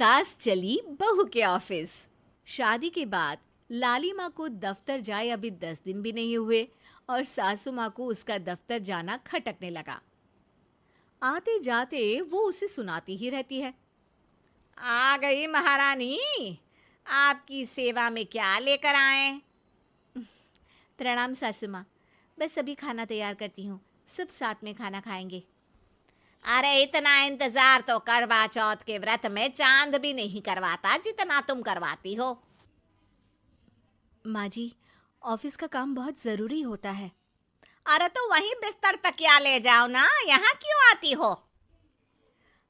सास चली बहू के ऑफिस। शादी के बाद लाली माँ को दफ्तर जाए अभी 10 दिन भी नहीं हुए और सासू माँ को उसका दफ्तर जाना खटकने लगा। आते जाते वो उसे सुनाती ही रहती है। आ गई महारानी, आपकी सेवा में क्या लेकर आए? प्रणाम सासू माँ, बस अभी खाना तैयार करती हूँ, सब साथ में खाना खाएंगे। अरे इतना इंतजार तो करवा चौथ के व्रत में चांद भी नहीं करवाता जितना तुम करवाती हो। माँ जी, ऑफिस का काम बहुत ज़रूरी होता है। अरे तो वहीं बिस्तर तकिया ले जाओ ना, यहाँ क्यों आती हो?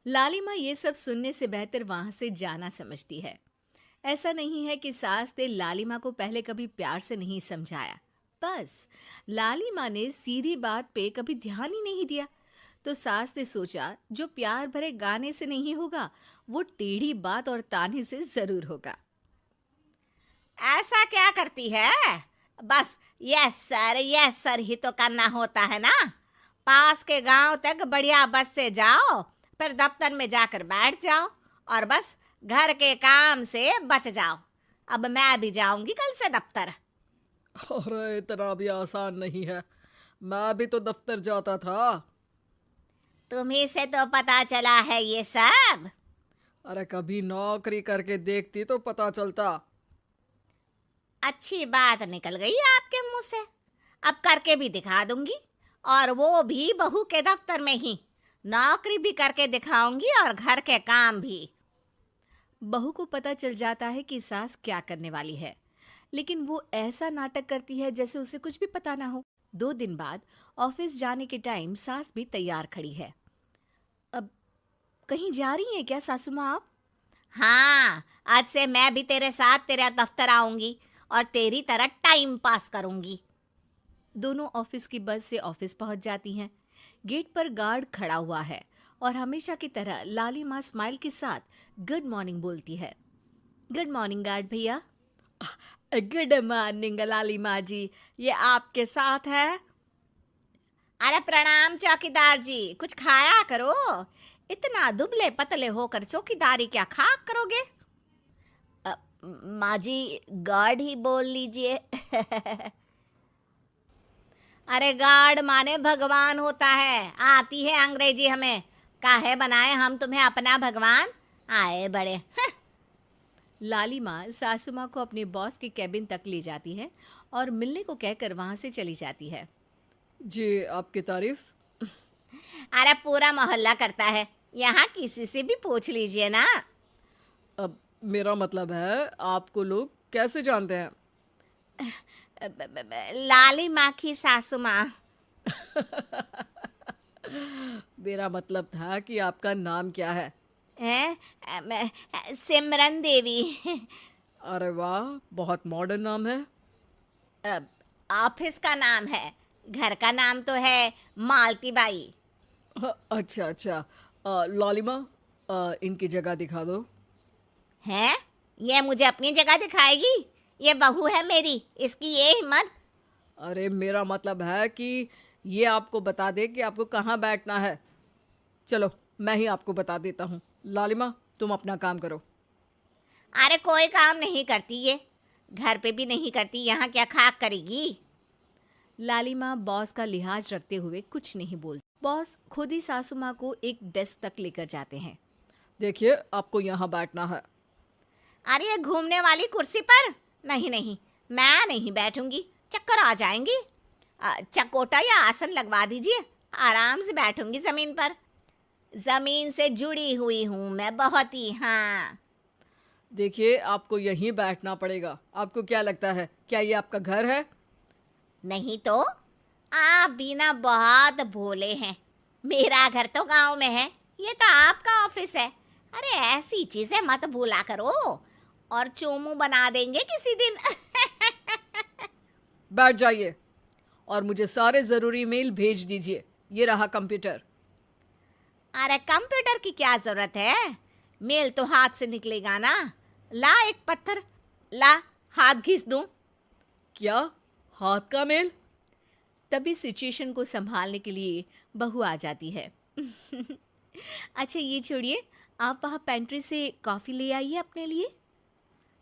लाली माँ ये सब सुनने से बेहतर वहां से जाना समझती है। ऐसा नहीं है कि सास ने लाली माँ को पहले कभी प्यार से नहीं समझाया, बस लाली माँ ने सीधी बात पे कभी ध्यान ही नहीं दिया। तो सास ने सोचा जो प्यार भरे गाने से नहीं होगा वो टेढ़ी बात और ताने से जरूर होगा। ऐसा क्या करती है? बस यस सर ही तो करना होता है ना। पास के गांव तक बढ़िया बस से जाओ, फिर दफ्तर में जाकर बैठ जाओ और बस घर के काम से बच जाओ। अब मैं भी जाऊंगी कल से दफ्तर। अरे इतना भी आसान नहीं है, मैं भी तो दफ्तर जाता था। तुम्ही से तो पता चला है ये सब। अरे कभी नौकरी करके देखती तो पता चलता। अच्छी बात निकल गई आपके मुंह से। अब करके भी दिखा दूंगी, और वो भी बहू के दफ्तर में ही। नौकरी भी करके दिखाऊंगी और घर के काम भी। बहू को पता चल जाता है कि सास क्या करने वाली है, लेकिन वो ऐसा नाटक करती है जैसे उसे कुछ भी पता ना हो। 2 दिन बाद ऑफिस जाने के टाइम सास भी तैयार खड़ी है। अब कहीं जा रही हैं क्या सासू माँ आप? हाँ, आज से मैं भी तेरे साथ तेरा दफ्तर आऊंगी और तेरी तरह टाइम पास करूंगी। दोनों ऑफिस की बस से ऑफिस पहुंच जाती हैं। गेट पर गार्ड खड़ा हुआ है और हमेशा की तरह लाली माँ स्माइल के साथ गुड मॉर्निंग बोलती है। गुड मॉर्निंग गार्ड भैया। गुड मॉर्निंग लाली माँ जी, ये आपके साथ है? अरे प्रणाम चौकीदार जी, कुछ खाया करो। इतना दुबले पतले होकर चौकीदारी क्या खाक करोगे? माँ जी, गार्ड ही बोल लीजिए। अरे गार्ड माने भगवान होता है, आती है अंग्रेजी हमें। काहे बनाए हम तुम्हें अपना भगवान? आए बड़े। लाली माँ सासू माँ को अपने बॉस के कैबिन तक ले जाती है और मिलने को कहकर वहां से चली जाती है। जी, आपकी तारीफ। अरे पूरा मोहल्ला करता है, यहाँ किसी से भी पूछ लीजिए ना। अब मेरा मतलब है आपको लोग कैसे जानते हैं? लाली माँ की सासू माँ। मेरा मतलब था कि आपका नाम क्या है? सिमरन देवी। अरे वाह, बहुत मॉडर्न नाम है। ऑफिस का नाम है, घर का नाम तो है मालती बाई। अच्छा अच्छा। लालिमा, इनकी जगह दिखा दो। हैं? ये मुझे अपनी जगह दिखाएगी? ये बहू है मेरी, इसकी ये हिम्मत। अरे मेरा मतलब है कि ये आपको बता दे कि आपको कहाँ बैठना है। चलो मैं ही आपको बता देता हूँ। लालिमा, तुम अपना काम करो। अरे कोई काम नहीं करती ये, घर पे भी नहीं करती, यहाँ क्या खाक करेगी? लाली माँ बॉस का लिहाज रखते हुए कुछ नहीं बोलती। बॉस खुद ही सासू माँ को एक डेस्क तक लेकर जाते हैं। देखिए, आपको यहाँ बैठना है। अरे ये घूमने वाली कुर्सी पर? नहीं नहीं, मैं नहीं बैठूंगी, चक्कर आ जाएंगी। चकोटा या आसन लगवा दीजिए, आराम से बैठूंगी जमीन पर। जमीन से जुड़ी हुई हूँ मैं बहुत ही। हाँ देखिए, आपको यहीं बैठना पड़ेगा। आपको क्या लगता है, क्या ये आपका घर है? नहीं तो? आप भी ना बहुत भोले हैं। मेरा घर तो गांव में है, ये तो आपका ऑफिस है। अरे ऐसी चीजें मत भूला करो, और चोमू बना देंगे किसी दिन। बैठ जाइए और मुझे सारे ज़रूरी मेल भेज दीजिए। ये रहा कंप्यूटर। अरे कंप्यूटर की क्या जरूरत है, मेल तो हाथ से निकलेगा ना। ला एक पत्थर, ला हाथ घिस दूं। क्या? हाथ का मेल? तभी सिचुएशन को संभालने के लिए बहू आ जाती है। अच्छा ये छोड़िए, आप वहाँ पेंट्री से कॉफ़ी ले आइए अपने लिए।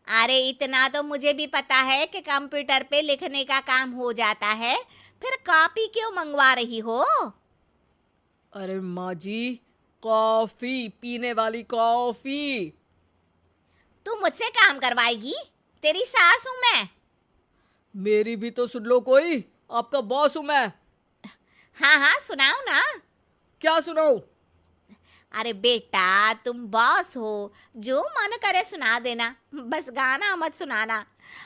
अरे इतना तो मुझे भी पता है कि कंप्यूटर पे लिखने का काम हो जाता है, फिर कॉपी क्यों मंगवा रही हो? अरे माँ जी, कॉफी, पीने वाली कॉफी। तू मुझसे काम करवाएगी? तेरी सास हूं मैं। मेरी भी तो सुन लो कोई, आपका बॉस हूं मैं। हाँ हाँ सुनाओ ना। क्या सुनाऊं? अरे बेटा तुम बॉस हो, जो मन करे सुना देना, बस गाना मत सुनाना।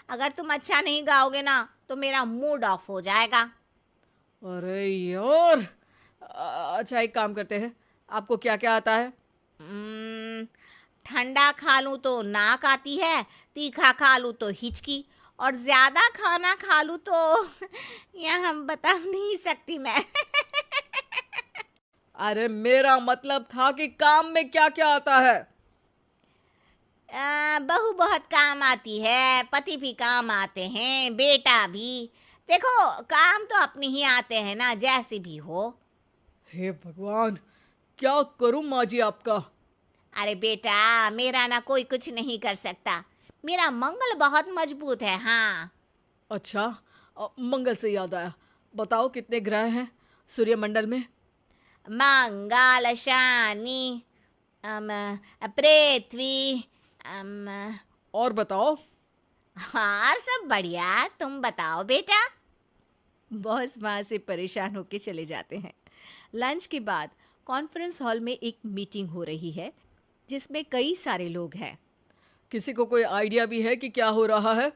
अगर तुम अच्छा नहीं गाओगे ना तो मेरा मूड ऑफ हो जाएगा। अरे यार, अच्छा एक काम करते हैं, आपको क्या क्या आता है? हम्म, ठंडा खा लूं तो नाक आती है, तीखा खा लूं तो हिचकी, और ज्यादा खाना खा लूं तो यह हम बता नहीं सकती मैं। अरे मेरा मतलब था कि काम में क्या क्या आता है। बहू बहुत काम आती है, पति भी काम आते हैं, बेटा भी। देखो काम तो अपने ही आते हैं ना, जैसे भी हो। हे भगवान, क्या करूं माँ जी आपका। अरे बेटा मेरा ना कोई कुछ नहीं कर सकता, मेरा मंगल बहुत मजबूत है। हाँ अच्छा, मंगल से याद आया, बताओ कितने ग्रह हैं सूर्यमंडल में? मंगल शनि अम, पृथ्वी अम, और बताओ। और सब बढ़िया, तुम बताओ बेटा। बॉस वहाँ से परेशान होके चले जाते हैं। लंच के बाद कॉन्फ्रेंस हॉल में एक मीटिंग हो रही है जिसमें कई सारे लोग हैं। किसी को कोई आइडिया भी है कि क्या हो रहा है?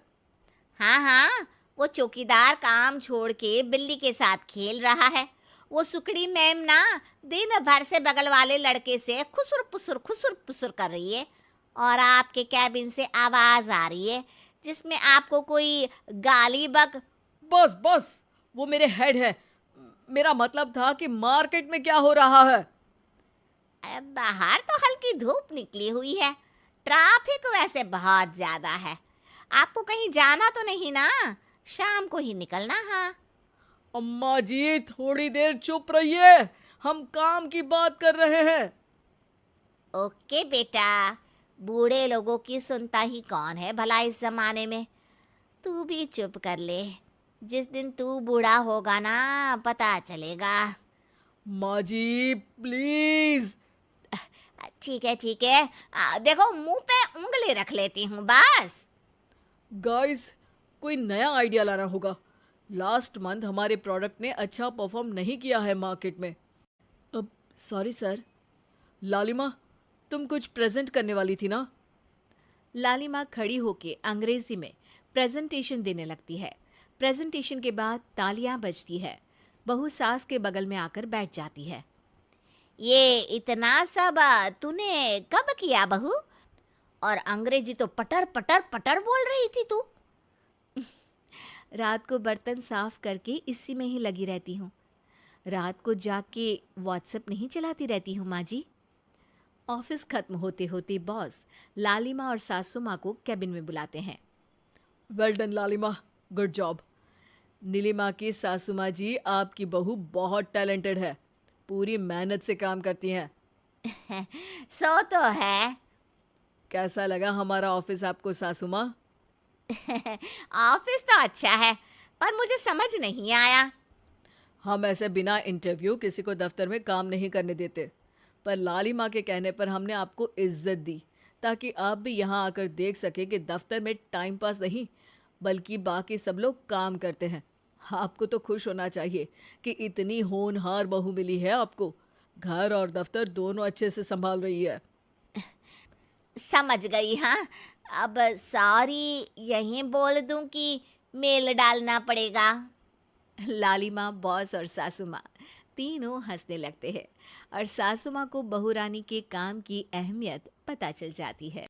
हाँ हाँ, वो चौकीदार काम छोड़ के बिल्ली के साथ खेल रहा है। वो सुकड़ी मैम ना दिन भर से बगल वाले लड़के से खुसुर पुसुर कर रही है, और आपके कैबिन से आवाज आ रही है जिसमें आपको कोई गाली बक। बस बस, वो मेरे हेड है। मेरा मतलब था कि मार्केट में क्या हो रहा है। अरे बाहर तो हल्की धूप निकली हुई है, ट्रैफिक वैसे बहुत ज्यादा है। आपको कहीं जाना तो नहीं ना? शाम को ही निकलना। हाँ अम्मा जी थोड़ी देर चुप रहिए, हम काम की बात कर रहे हैं। ओके बेटा, बूढ़े लोगों की सुनता ही कौन है भला इस जमाने में। तू भी चुप कर ले, जिस दिन तू बूढ़ा होगा ना पता चलेगा। माँ जी प्लीज। ठीक है, देखो मुंह पे उंगली रख लेती हूँ बस। गाइस, कोई नया आइडिया लाना होगा। लास्ट मंथ हमारे प्रोडक्ट ने अच्छा परफॉर्म नहीं किया है मार्केट में। अब सॉरी सर। लालिमा, तुम कुछ प्रेजेंट करने वाली थी ना? लालिमा खड़ी होके अंग्रेजी में प्रेजेंटेशन देने लगती है। प्रेजेंटेशन के बाद तालियां बजती है। बहू सास के बगल में आकर बैठ जाती है। ये इतना सब तूने कब किया बहू? और अंग्रेजी तो पटर पटर पटर बोल रही थी तू। रात को बर्तन साफ करके इसी में ही लगी रहती हूँ। रात को जाग के व्हाट्सएप नहीं चलाती रहती हूँ माँ जी। ऑफिस खत्म होते होते बॉस लालिमा और सासू माँ को कैबिन में बुलाते हैं। वेल डन लालिमा, गुड जॉब। नीलिमा की सासू माँ जी, आपकी बहू बहुत टैलेंटेड है, पूरी मेहनत से काम करती हैं। सो तो है। कैसा लगा हमारा ऑफिस आपको सासू माँ? ऑफिस तो अच्छा है, पर मुझे समझ नहीं आया। हम ऐसे बिना इंटरव्यू किसी को दफ्तर में काम नहीं करने देते, पर लालिमा के कहने पर हमने आपको इज्जत दी ताकि आप भी यहाँ आकर देख सके कि दफ्तर में टाइम पास नहीं बल्कि बाकी सब लोग काम करते हैं। आपको तो खुश होना चाहिए कि इतनी होनहार बहू मिली है आपको। घर और दफ्तर दोनों अच्छे से संभाल रही है। समझ गई। हाँ अब सॉरी यहीं बोल दूं कि मेल डालना पड़ेगा? लालिमा, बॉस और सासू माँ तीनों हंसने लगते हैं और सासू माँ को बहू रानी के काम की अहमियत पता चल जाती है।